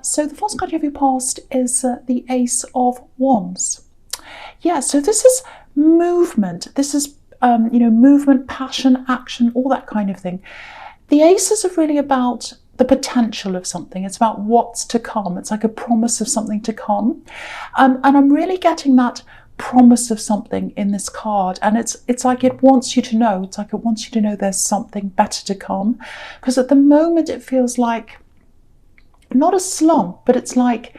So the first card you have your past is the Ace of Wands. Yeah, so this is movement. This is, movement, passion, action, all that kind of thing. The aces are really about the potential of something. It's about what's to come. It's like a promise of something to come. And I'm really getting that promise of something in this card. And it's like it wants you to know. It's like it wants you to know there's something better to come. Because at the moment it feels like, not a slump, but it feels like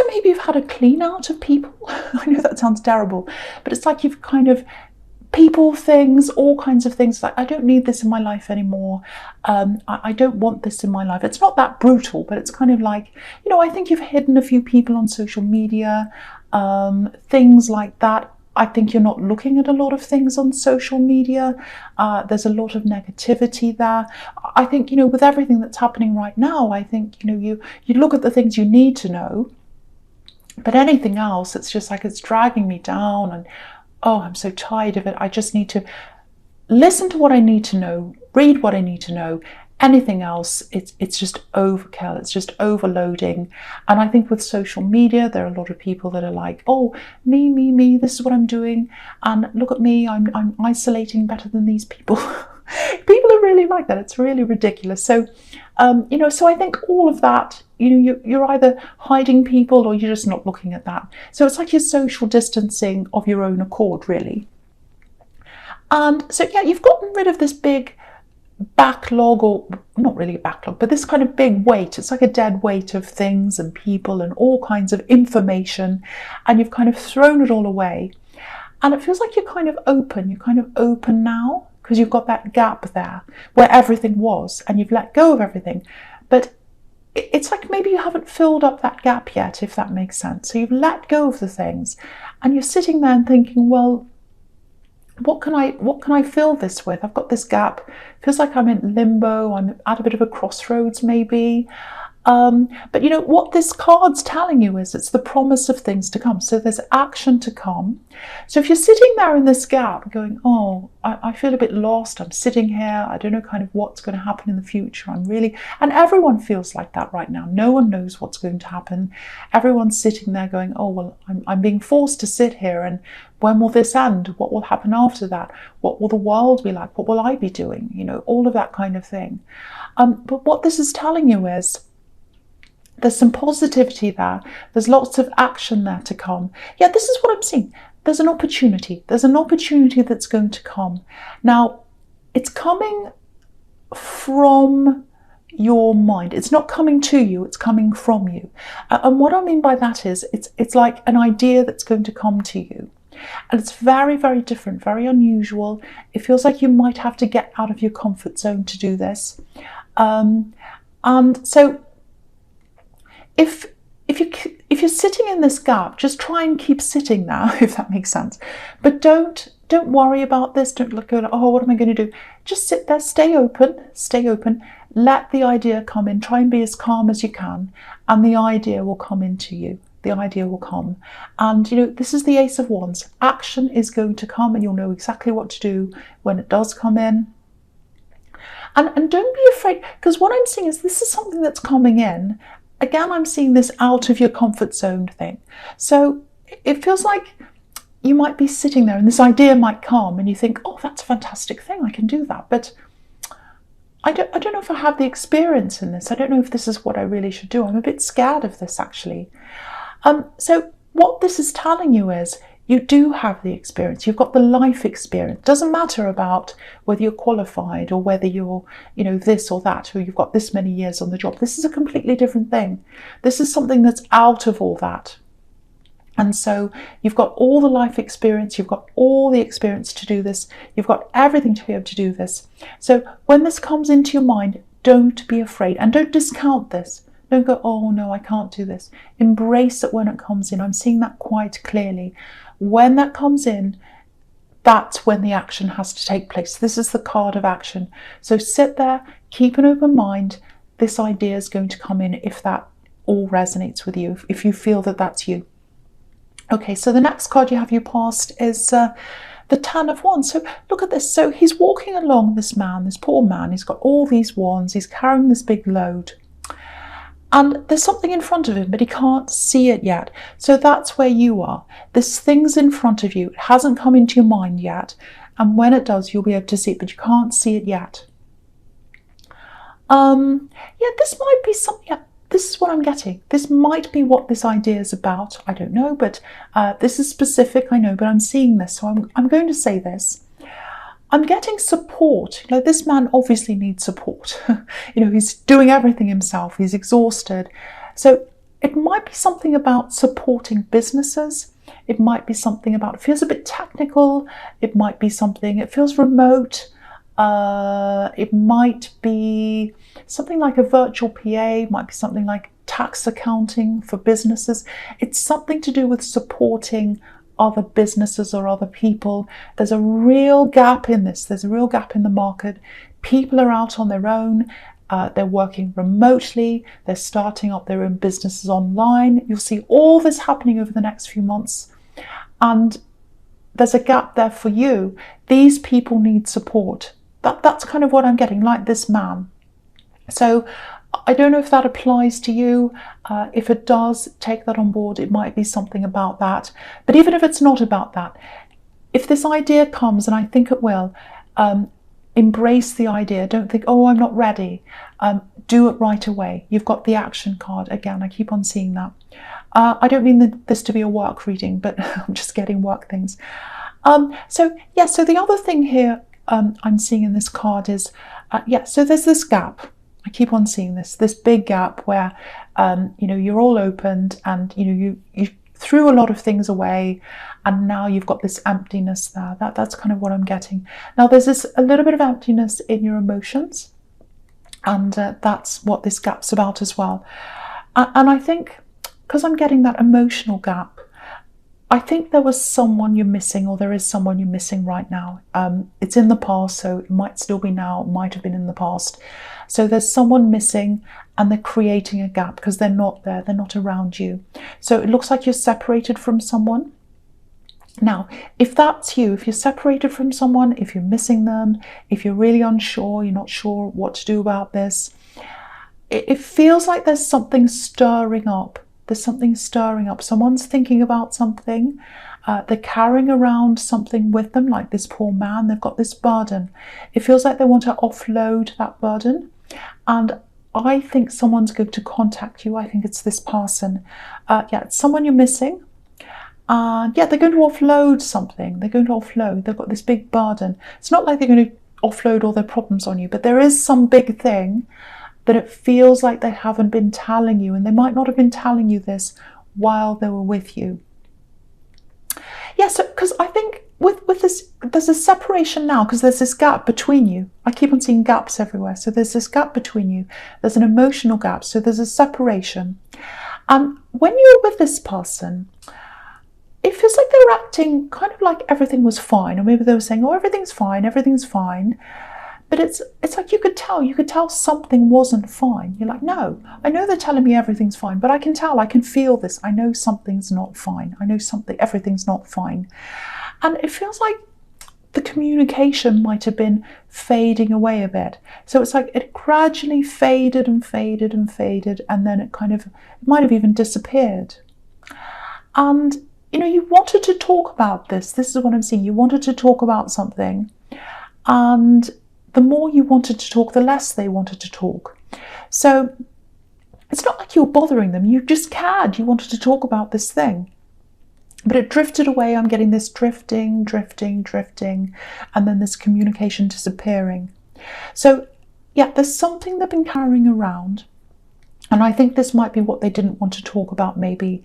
maybe you've had a clean out of people. I know that sounds terrible, but it's like you've kind of people, things, all kinds of things. Like, I don't need this in my life anymore. I don't want this in my life. It's not that brutal, but it's kind of like, I think you've hidden a few people on social media, things like that. I think you're not looking at a lot of things on social media. There's a lot of negativity there. I think, with everything that's happening right now, I think, you look at the things you need to know, but anything else, it's just like it's dragging me down and, oh, I'm so tired of it. I just need to listen to what I need to know, read what I need to know. Anything else, it's just overkill. It's just overloading. And I think with social media, there are a lot of people that are like, oh, me, this is what I'm doing. And look at me, I'm isolating better than these people. People are really like that. It's really ridiculous. So, so I think all of that, you're either hiding people or you're just not looking at that. So it's like you're social distancing of your own accord, really. And so, yeah, you've gotten rid of this big backlog, or not really a backlog, but this kind of big weight. It's like a dead weight of things and people and all kinds of information, and you've kind of thrown it all away. And it feels like you're kind of open. You're kind of open now because you've got that gap there where everything was and you've let go of everything. But it's like maybe you haven't filled up that gap yet, if that makes sense. So you've let go of the things and you're sitting there and thinking, well, what can I fill this with? I've got this gap. Feels like I'm in limbo. I'm at a bit of a crossroads, maybe. But what this card's telling you is it's the promise of things to come. So there's action to come. So if you're sitting there in this gap going, oh, I feel a bit lost. I'm sitting here. I don't know kind of what's going to happen in the future. And everyone feels like that right now. No one knows what's going to happen. Everyone's sitting there going, oh, well, I'm being forced to sit here. And when will this end? What will happen after that? What will the world be like? What will I be doing? All of that kind of thing. But what this is telling you is, there's some positivity there. There's lots of action there to come. Yeah, this is what I'm seeing. There's an opportunity. There's an opportunity that's going to come. Now, it's coming from your mind. It's not coming to you. It's coming from you. And what I mean by that is it's like an idea that's going to come to you. And it's very, very different, very unusual. It feels like you might have to get out of your comfort zone to do this. And so if you're sitting in this gap, just try and keep sitting there, if that makes sense. But don't worry about this. Don't look at, oh, what am I going to do? Just sit there, stay open, let the idea come in, try and be as calm as you can, and the idea will come into you. The idea will come. And this is the Ace of Wands. Action is going to come and you'll know exactly what to do when it does come in. And don't be afraid, because what I'm seeing is this is something that's coming in. Again, I'm seeing this out of your comfort zone thing. So it feels like you might be sitting there and this idea might come and you think, oh, that's a fantastic thing, I can do that. But I don't know if I have the experience in this. I don't know if this is what I really should do. I'm a bit scared of this, actually. So what this is telling you is you do have the experience. You've got the life experience. It doesn't matter about whether you're qualified or whether you're, this or that, or you've got this many years on the job. This is a completely different thing. This is something that's out of all that. And so you've got all the life experience. You've got all the experience to do this. You've got everything to be able to do this. So when this comes into your mind, don't be afraid and don't discount this. Don't go, oh no, I can't do this. Embrace it when it comes in. I'm seeing that quite clearly. When that comes in, that's when the action has to take place. This is the card of action. So sit there, keep an open mind. This idea is going to come in if that all resonates with you, if you feel that that's you. Okay, so the next card you have your past is the Ten of Wands. So look at this. So he's walking along, this man, this poor man. He's got all these wands. He's carrying this big load. And there's something in front of him, but he can't see it yet. So that's where you are. This thing's in front of you. It hasn't come into your mind yet. And when it does, you'll be able to see it, but you can't see it yet. Yeah, this might be something. Yeah, this is what I'm getting. This might be what this idea is about. I don't know, but this is specific, I know, but I'm seeing this. So I'm going to say this. I'm getting support. You know, this man obviously needs support. You know, he's doing everything himself. He's exhausted. So it might be something about supporting businesses. It might be something about, it feels a bit technical. It might be something, it feels remote. It might be something like a virtual PA. It might be something like tax accounting for businesses. It's something to do with supporting other businesses or other people. There's a real gap in this. There's a real gap in the market. People are out on their own. They're working remotely. They're starting up their own businesses online. You'll see all this happening over the next few months. And there's a gap there for you. These people need support. That's kind of what I'm getting, like this man. So I don't know if that applies to you. If it does, take that on board. It might be something about that. But even if it's not about that, if this idea comes, and I think it will, embrace the idea. Don't think, oh, I'm not ready. Do it right away. You've got the action card. Again, I keep on seeing that. I don't mean this to be a work reading, but I'm just getting work things. So the other thing here I'm seeing in this card is, so there's this gap. I keep on seeing this big gap where, you're all opened and, you threw a lot of things away and now you've got this emptiness there. That's kind of what I'm getting. Now there's a little bit of emptiness in your emotions, and that's what this gap's about as well. And I think, because I'm getting that emotional gap, I think there was someone you're missing, or there is someone you're missing right now. It's in the past, so it might still be now, it might have been in the past. So there's someone missing and they're creating a gap because they're not there, they're not around you. So it looks like you're separated from someone. Now, if that's you, if you're separated from someone, if you're missing them, if you're really unsure, you're not sure what to do about this, it feels like there's something stirring up. There's something stirring up. Someone's thinking about something. They're carrying around something with them, like this poor man. They've got this burden. It feels like they want to offload that burden. And I think someone's going to contact you. I think it's this person. It's someone you're missing. They're going to offload something. They're going to offload. They've got this big burden. It's not like they're going to offload all their problems on you, but there is some big thing that it feels like they haven't been telling you, and they might not have been telling you this while they were with you. So because I think with this, there's a separation now because there's this gap between you. I keep on seeing gaps everywhere. So there's this gap between you. There's an emotional gap. So there's a separation. And when you're with this person, it feels like they were acting kind of like everything was fine. Or maybe they were saying, oh, everything's fine, everything's fine. But it's like you could tell something wasn't fine. You're like, no, I know they're telling me everything's fine, but I can tell, I can feel this. I know something's not fine. I know everything's not fine. And it feels like the communication might have been fading away a bit. So it's like it gradually faded and faded and faded, and then it might have even disappeared. And, you wanted to talk about this. This is what I'm seeing. You wanted to talk about something, and the more you wanted to talk, the less they wanted to talk. So it's not like you were bothering them. You just cared. You wanted to talk about this thing. But it drifted away. I'm getting this drifting, and then this communication disappearing. So, there's something they've been carrying around. And I think this might be what they didn't want to talk about, maybe.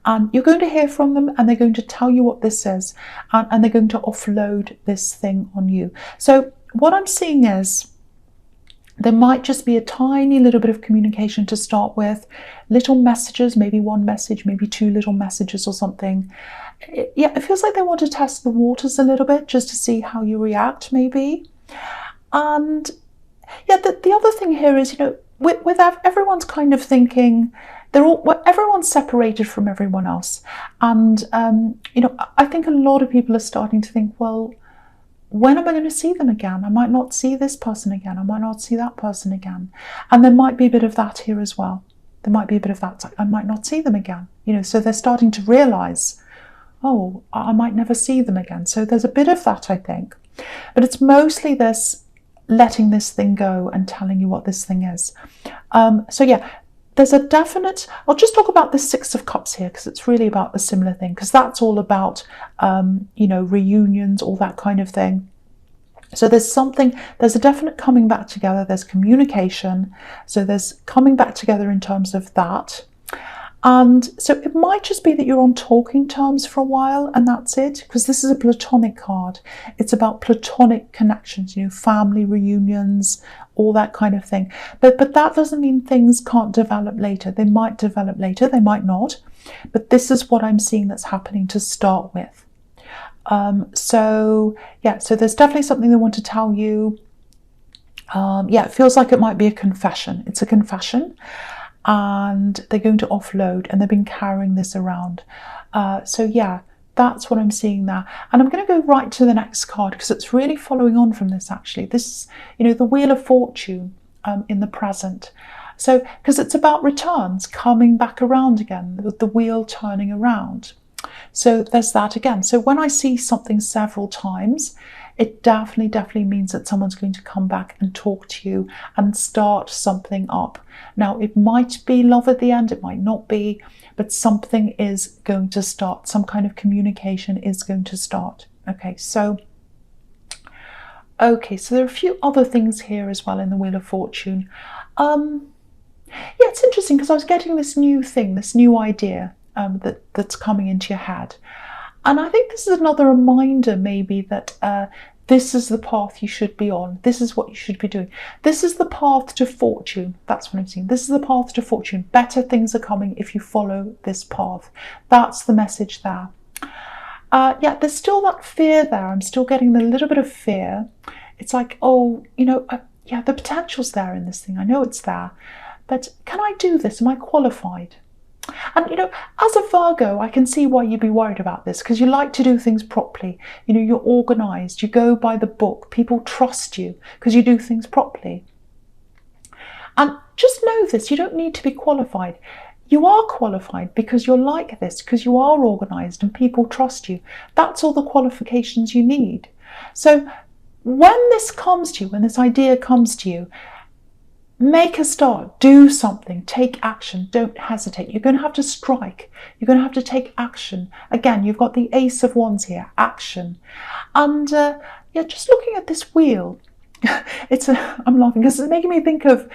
And you're going to hear from them, and they're going to tell you what this is. And they're going to offload this thing on you. So what I'm seeing is there might just be a tiny little bit of communication to start with, little messages, maybe one message, maybe two little messages or something. It feels like they want to test the waters a little bit just to see how you react, maybe. And the other thing here is, with everyone's kind of thinking, everyone's separated from everyone else. And, I think a lot of people are starting to think, well, when am I going to see them again? I might not see this person again. I might not see that person again. And there might be a bit of that here as well. There might be a bit of that. It's like, I might not see them again. So they're starting to realize, oh, I might never see them again. So there's a bit of that, I think. But it's mostly this letting this thing go and telling you what this thing is. So yeah, there's a definite, I'll just talk about the Six of Cups here, because it's really about a similar thing, because that's all about, reunions, all that kind of thing. So there's a definite coming back together, there's communication, so there's coming back together in terms of that. And so it might just be that you're on talking terms for a while and that's it, because this is a platonic card. It's about platonic connections, family reunions, all that kind of thing. But that doesn't mean things can't develop later. They might develop later, they might not. But this is what I'm seeing that's happening to start with. So there's definitely something they want to tell you. It feels like it might be a confession. It's a confession. And they're going to offload, and they've been carrying this around. That's what I'm seeing there. And I'm going to go right to the next card, because it's really following on from this, actually. This, the Wheel of Fortune in the present. So, because it's about returns, coming back around again, with the wheel turning around. So there's that again. So when I see something several times, it definitely means that someone's going to come back and talk to you and start something up. Now, it might be love at the end, it might not be, but something is going to start. Some kind of communication is going to start. Okay, so there are a few other things here as well in the Wheel of Fortune. It's interesting, because I was getting this new thing, this new idea that's coming into your head. And I think this is another reminder, maybe, that this is the path you should be on. This is what you should be doing. This is the path to fortune. That's what I'm seeing. This is the path to fortune. Better things are coming if you follow this path. That's the message there. There's still that fear there. I'm still getting a little bit of fear. It's like, the potential's there in this thing. I know it's there. But can I do this? Am I qualified? And, as a Virgo, I can see why you'd be worried about this, because you like to do things properly. You're organised, you go by the book, people trust you because you do things properly. And just know this, you don't need to be qualified. You are qualified because you're like this, because you are organised and people trust you. That's all the qualifications you need. So when this comes to you, when this idea comes to you, make a start, do something, take action, don't hesitate. You're going to have to strike, you're going to have to take action. Again, you've got the Ace of Wands here, action. And just looking at this wheel, I'm laughing because it's making me think of,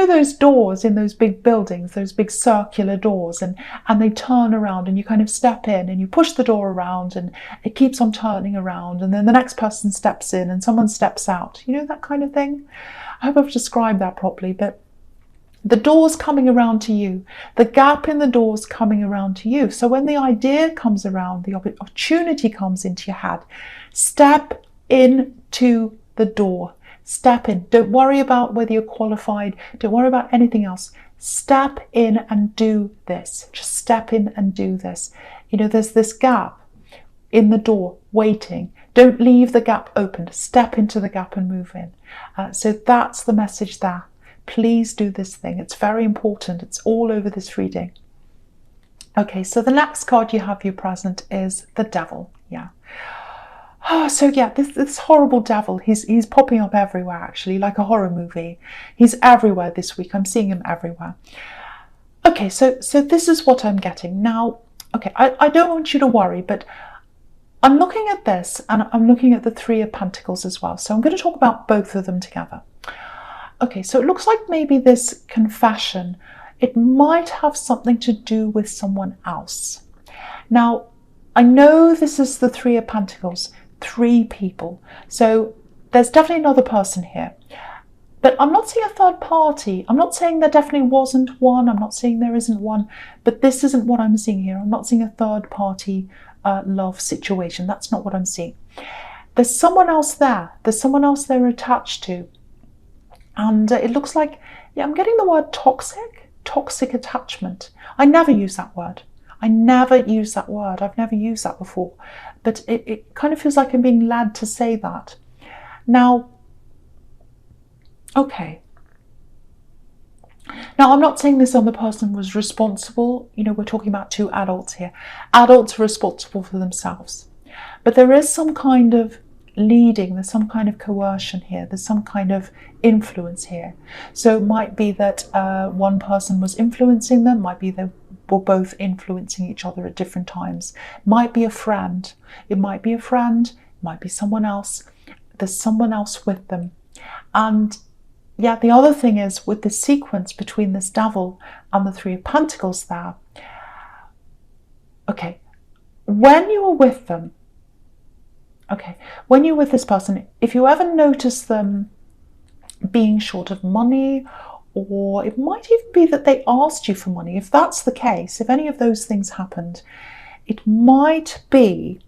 those doors in those big buildings, those big circular doors, and they turn around and you kind of step in and you push the door around and it keeps on turning around, and then the next person steps in and someone steps out. That kind of thing. I hope I've described that properly, but the door's coming around to you, the gap in the door's coming around to you. So when the idea comes around, the opportunity comes into your head, step into the door. Step in. Don't worry about whether you're qualified. Don't worry about anything else. Step in and do this. Just step in and do this. There's this gap in the door waiting. Don't leave the gap open. Step into the gap and move in. So that's the message there. Please do this thing. It's very important. It's all over this reading. Okay, so the next card you have your present is the Devil. Yeah. This horrible devil, he's popping up everywhere, actually, like a horror movie. He's everywhere this week. I'm seeing him everywhere. Okay, so this is what I'm getting. Now, I don't want you to worry, but I'm looking at this and I'm looking at the Three of Pentacles as well. So I'm going to talk about both of them together. Okay, so it looks like maybe this confession, it might have something to do with someone else. Now, I know this is the Three of Pentacles. 3 people. So there's definitely another person here. But I'm not seeing a third party. I'm not saying there definitely wasn't one. I'm not saying there isn't one. But this isn't what I'm seeing here. I'm not seeing a third party love situation. That's not what I'm seeing. There's someone else there. There's someone else they're attached to. And it looks like, I'm getting the word toxic. Toxic attachment. I never use that word. I've never used that before, but it kind of feels like I'm being led to say that. Now, okay. Now, I'm not saying this other person was responsible. You know, we're talking about two adults here. Adults are responsible for themselves. But there is some kind of leading, there's some kind of coercion here, there's some kind of influence here. So it might be that one person was influencing them, might be they were both influencing each other at different times. Might be a friend. It might be a friend, it might be someone else. There's someone else with them. And yeah, the other thing is with the sequence between this Devil and the Three of Pentacles there, okay, when you are with them, okay, when you're with this person, if you ever notice them being short of money, or it might even be that they asked you for money, if that's the case, if any of those things happened, it might be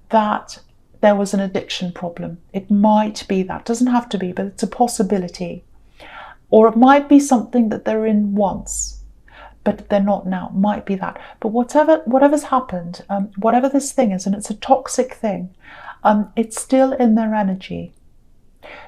that there was an addiction problem. It might be that. Doesn't have to be, but it's a possibility. Or it might be something that they're in once, but they're not now. Might be that. But whatever's happened, whatever this thing is, and it's a toxic thing, it's still in their energy.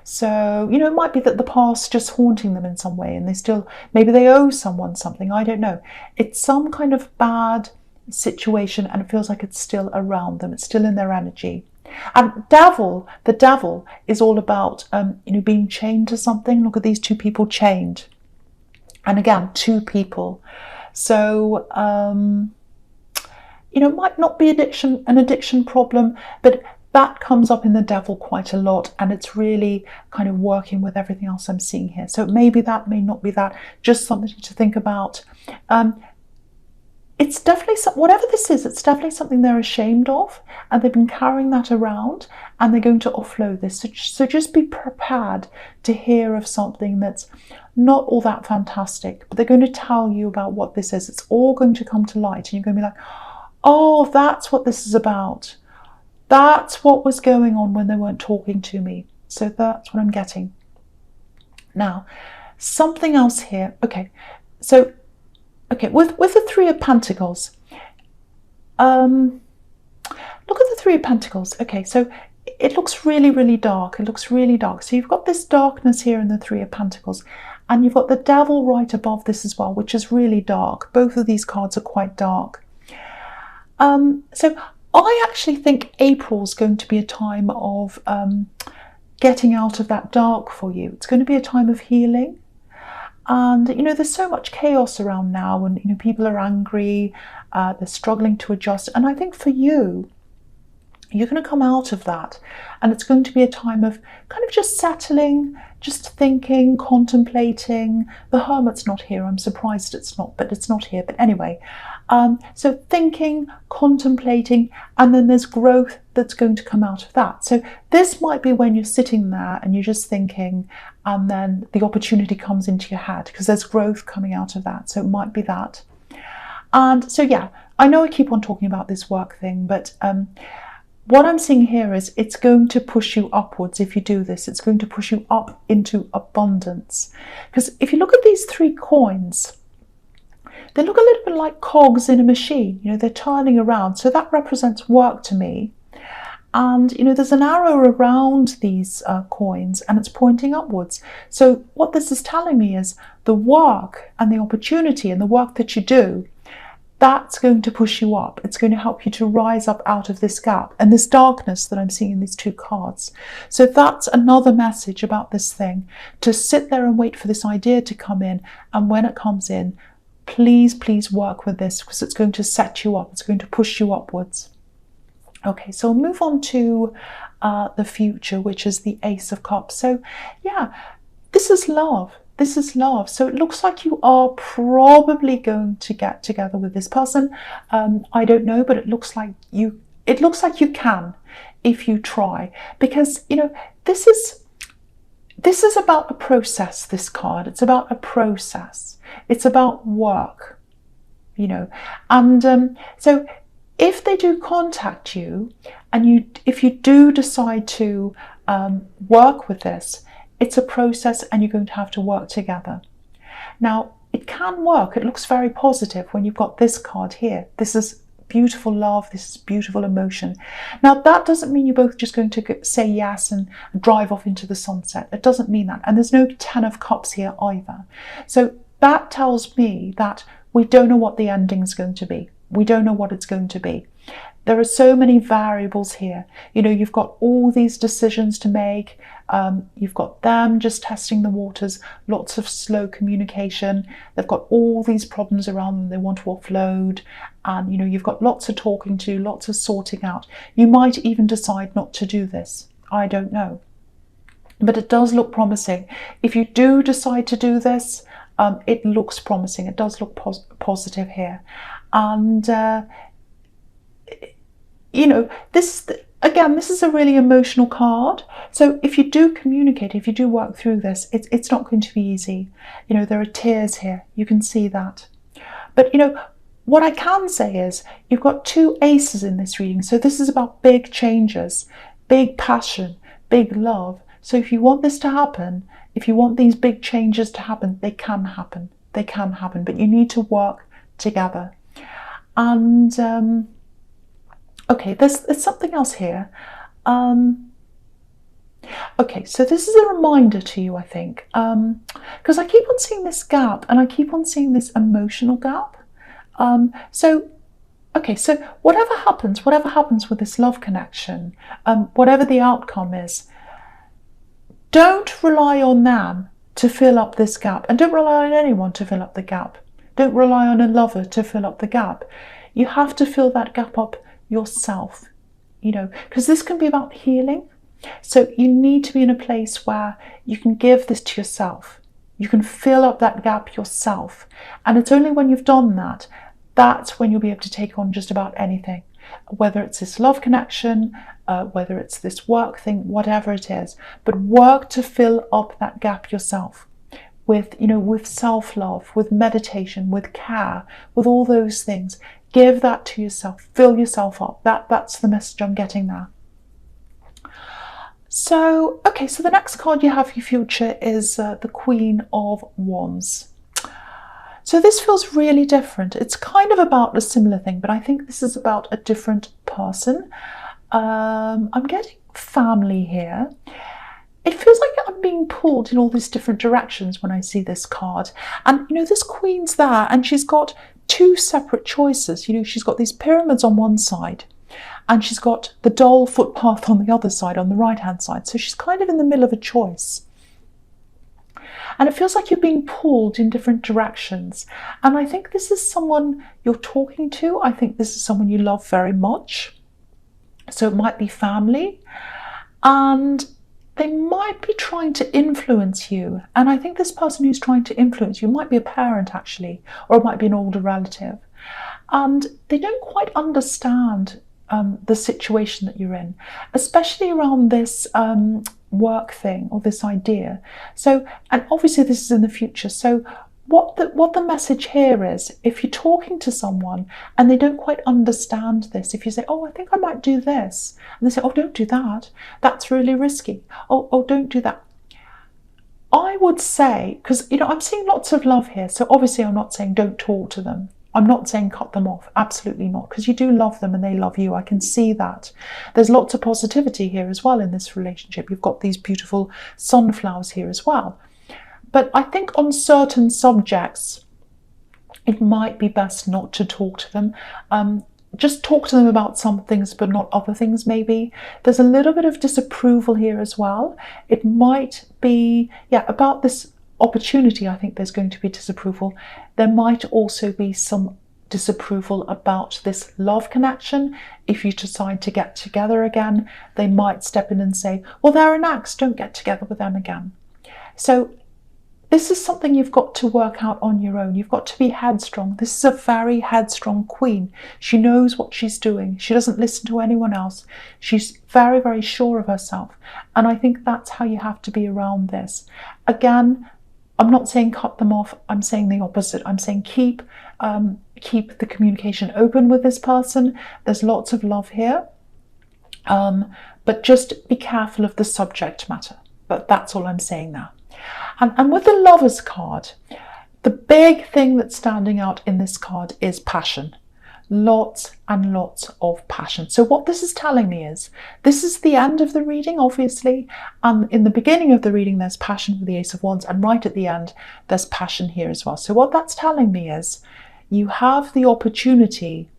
So, you know, it might be that the past just haunting them in some way, and they still, maybe they owe someone something, I don't know. It's some kind of bad situation, and it feels like it's still around them. It's still in their energy. And the Devil is all about, you know, being chained to something. Look at these two people chained. And again, two people. So, you know, it might not be an addiction problem, but that comes up in the Devil quite a lot, and it's really kind of working with everything else I'm seeing here. So maybe that, may not be that, just something to think about. It's definitely, whatever this is, it's definitely something they're ashamed of, and they've been carrying that around, and they're going to offload this. So just be prepared to hear of something that's not all that fantastic, but they're going to tell you about what this is. It's all going to come to light, and you're going to be like, oh, that's what this is about. That's what was going on when they weren't talking to me. So that's what I'm getting. Now, something else here. Okay, so, okay, with the Three of Pentacles, look at the Three of Pentacles. Okay, so it looks really, really dark. It looks really dark. So you've got this darkness here in the Three of Pentacles, and you've got the Devil right above this as well, which is really dark. Both of these cards are quite dark. So I actually think April's going to be a time of getting out of that dark for you. It's going to be a time of healing. And, you know, there's so much chaos around now, and, you know, people are angry, they're struggling to adjust. And I think for you, you're going to come out of that, and it's going to be a time of kind of just settling, just thinking, contemplating. The Hermit's not here. I'm surprised it's not, but it's not here. But anyway, so thinking, contemplating, and then there's growth that's going to come out of that. So this might be when you're sitting there and you're just thinking, and then the opportunity comes into your head, because there's growth coming out of that. So it might be that. And so, yeah, I know I keep on talking about this work thing, but what I'm seeing here is it's going to push you upwards if you do this. It's going to push you up into abundance. Because if you look at these three coins, they look a little bit like cogs in a machine. You know, they're turning around. So that represents work to me. And, you know, there's an arrow around these coins, and it's pointing upwards. So what this is telling me is the work and the opportunity and the work that you do, that's going to push you up. It's going to help you to rise up out of this gap and this darkness that I'm seeing in these two cards. So that's another message about this thing, to sit there and wait for this idea to come in. And when it comes in, please, please work with this, because it's going to set you up. It's going to push you upwards. Okay, so we'll move on to the future, which is the Ace of Cups. So yeah, this is love. This is love. So it looks like you are probably going to get together with this person. I don't know, but it looks like you can if you try, because, you know, this is about a process, this card. It's about a process. It's about work, you know. And so if they do contact you, and if you do decide to work with this, it's a process, and you're going to have to work together. Now, it can work. It looks very positive when you've got this card here. This is beautiful love. This is beautiful emotion. Now, that doesn't mean you're both just going to say yes and drive off into the sunset. It doesn't mean that. And there's no Ten of Cups here either. So that tells me that we don't know what the ending is going to be. We don't know what it's going to be. There are so many variables here. You know, you've got all these decisions to make. You've got them just testing the waters, lots of slow communication. They've got all these problems around them they want to offload. And, you know, you've got lots of talking to, lots of sorting out. You might even decide not to do this. I don't know. But it does look promising. If you do decide to do this, it looks promising. It does look positive here. And, you know, this is a really emotional card. So if you do communicate, if you do work through this, it's not going to be easy. You know, there are tears here. You can see that. But, you know, what I can say is you've got 2 aces in this reading. So this is about big changes, big passion, big love. So if you want this to happen, if you want these big changes to happen, they can happen. They can happen. But you need to work together. And okay, there's something else here. Okay, so this is a reminder to you, I think, because I keep on seeing this gap, and I keep on seeing this emotional gap. So whatever happens with this love connection, whatever the outcome is, don't rely on them to fill up this gap, and don't rely on anyone to fill up the gap. Don't rely on a lover to fill up the gap. You have to fill that gap up yourself, you know, because this can be about healing. So you need to be in a place where you can give this to yourself. You can fill up that gap yourself. And it's only when you've done that, that's when you'll be able to take on just about anything, whether it's this love connection, whether it's this work thing, whatever it is. But work to fill up that gap yourself with, you know, with self-love, with meditation, with care, with all those things. Give that to yourself. Fill yourself up. That's the message I'm getting there. So, okay, so the next card you have for your future is the Queen of Wands. So this feels really different. It's kind of about a similar thing, but I think this is about a different person. I'm getting family here. It feels like I'm being pulled in all these different directions when I see this card. And, you know, this Queen's there, and she's got 2 separate choices. You know, she's got these pyramids on one side, and she's got the dull footpath on the other side, on the right-hand side. So she's kind of in the middle of a choice. And it feels like you're being pulled in different directions. And I think this is someone you're talking to. I think this is someone you love very much. So it might be family. And they might be trying to influence you. And I think this person who's trying to influence you might be a parent, actually, or it might be an older relative. And they don't quite understand the situation that you're in, especially around this work thing or this idea. So, and obviously this is in the future. So what the message here is, if you're talking to someone and they don't quite understand this, if you say, oh, I think I might do this, and they say, oh, don't do that, that's really risky, oh, don't do that. I would say, because, you know, I'm seeing lots of love here, so obviously I'm not saying don't talk to them. I'm not saying cut them off, absolutely not, because you do love them and they love you. I can see that. There's lots of positivity here as well in this relationship. You've got these beautiful sunflowers here as well. But I think on certain subjects, it might be best not to talk to them. Just talk to them about some things, but not other things, maybe. There's a little bit of disapproval here as well. It might be, about this opportunity, I think there's going to be disapproval. There might also be some disapproval about this love connection. If you decide to get together again, they might step in and say, well, they're an ex, don't get together with them again. So this is something you've got to work out on your own. You've got to be headstrong. This is a very headstrong queen. She knows what she's doing. She doesn't listen to anyone else. She's very, very sure of herself. And I think that's how you have to be around this. Again, I'm not saying cut them off. I'm saying the opposite. I'm saying keep the communication open with this person. There's lots of love here. But just be careful of the subject matter. But that's all I'm saying now. And with the Lovers card, the big thing that's standing out in this card is passion. lots and lots of passion. So what this is telling me is, this is the end of the reading, obviously, and in the beginning of the reading there's passion with the Ace of Wands, and right at the end there's passion here as well. So what that's telling me is, you have the opportunity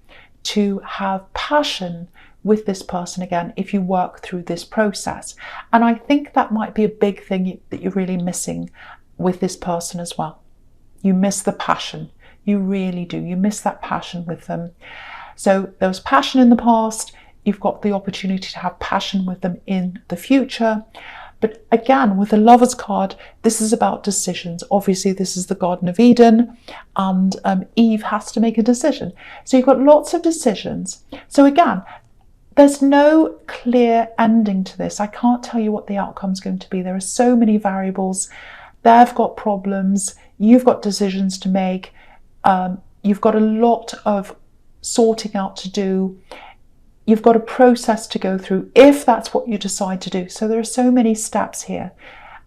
to have passion with this person again if you work through this process. And I think that might be a big thing that you're really missing with this person as well. You miss the passion. You really do. You miss that passion with them. So there was passion in the past. You've got the opportunity to have passion with them in the future. But again, with the Lovers card, this is about decisions. Obviously, this is the Garden of Eden, and Eve has to make a decision. So you've got lots of decisions. So again, there's no clear ending to this. I can't tell you what the outcome's going to be. There are so many variables. They've got problems. You've got decisions to make. You've got a lot of sorting out to do. You've got a process to go through if that's what you decide to do. So there are so many steps here,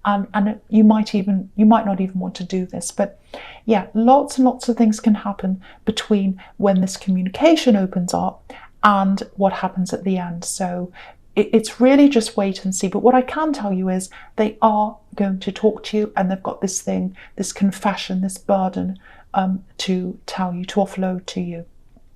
and you might not even want to do this. But yeah, lots and lots of things can happen between when this communication opens up and what happens at the end. So it's really just wait and see. But what I can tell you is they are going to talk to you, and they've got this thing, this confession, this burden to tell you, to offload to you.